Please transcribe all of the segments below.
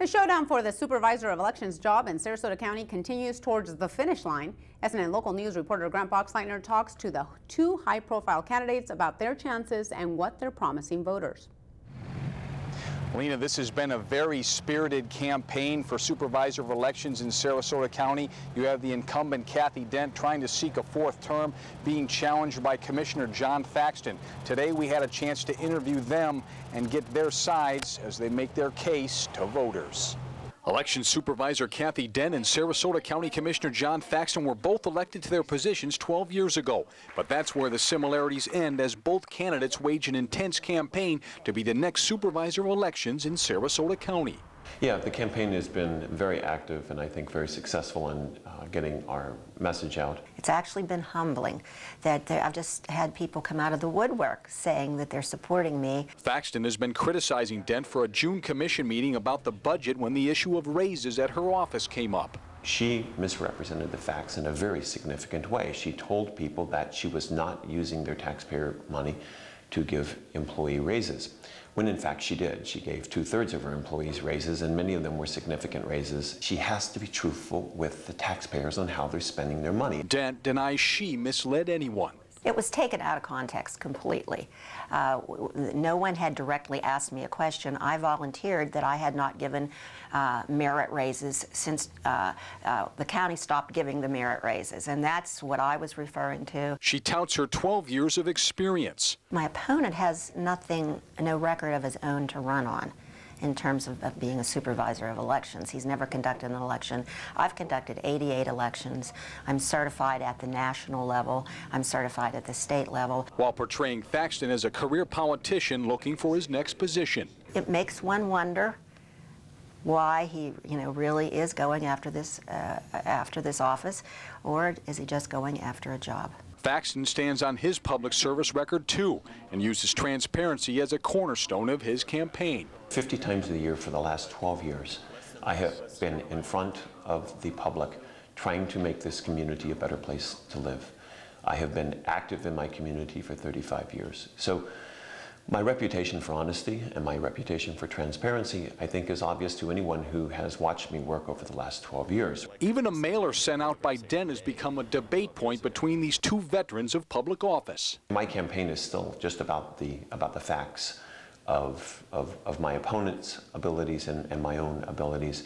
The showdown for the Supervisor of Elections job in Sarasota County continues towards the finish line. SNN local news reporter Grant Boxleitner talks to the two high-profile candidates about their chances and what they're promising voters. Lena, this has been a very spirited campaign for Supervisor of Elections in Sarasota County. You have the incumbent Kathy Dent trying to seek a fourth term, being challenged by Commissioner John Thaxton. Today we had a chance to interview them and get their sides as they make their case to voters. Election Supervisor Kathy Dent and Sarasota County Commissioner John Thaxton were both elected to their positions 12 years ago. But that's where the similarities end, as both candidates wage an intense campaign to be the next Supervisor of Elections in Sarasota County. Yeah, the campaign has been very active and I think very successful in getting our message out. It's actually been humbling that I've just had people come out of the woodwork saying that they're supporting me. Thaxton has been criticizing Dent for a June commission meeting about the budget when the issue of raises at her office came up. She misrepresented the facts in a very significant way. She told people that she was not using their taxpayer money to give employee raises, when in fact she did. She gave 2/3 of her employees raises, and many of them were significant raises. She has to be truthful with the taxpayers on how they're spending their money. Dent denies she misled anyone. It was taken out of context completely. No one had directly asked me a question. I volunteered that I had not given merit raises since the county stopped giving the merit raises, and that's what I was referring to. She touts her 12 years of experience. My opponent has no record of his own to run on in terms of being a supervisor of elections. He's never conducted an election. I've conducted 88 elections. I'm certified at the national level. I'm certified at the state level. While portraying Thaxton as a career politician looking for his next position. It makes one wonder why he, really is going after this office, or is he just going after a job? Thaxton stands on his public service record too and uses transparency as a cornerstone of his campaign. 50 times a year for the last 12 years, I have been in front of the public trying to make this community a better place to live. I have been active in my community for 35 years. So my reputation for honesty and my reputation for transparency, I think, is obvious to anyone who has watched me work over the last 12 years. Even a mailer sent out by Dent has become a debate point between these two veterans of public office. My campaign is still just about the facts of my opponent's abilities and my own abilities.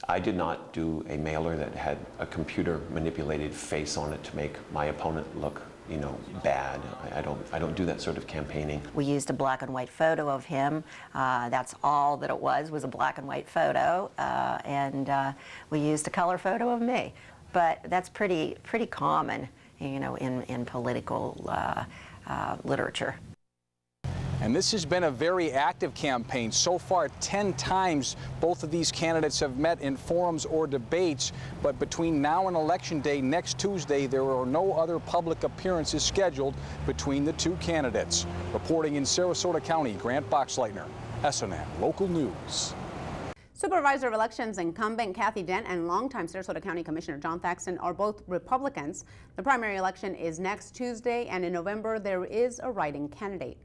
I did not do a mailer that had a computer manipulated face on it to make my opponent look bad. I don't do that sort of campaigning. We used a black and white photo of him. That's all that it was a black and white photo, and we used a color photo of me. But that's pretty common, in political literature. And this has been a very active campaign. So far, 10 times both of these candidates have met in forums or debates, but between now and Election Day next Tuesday, there are no other public appearances scheduled between the two candidates. Reporting in Sarasota County, Grant Boxleitner, SNN Local News. Supervisor of Elections incumbent Kathy Dent and longtime Sarasota County Commissioner John Thaxton are both Republicans. The primary election is next Tuesday, and in November there is a write-in candidate.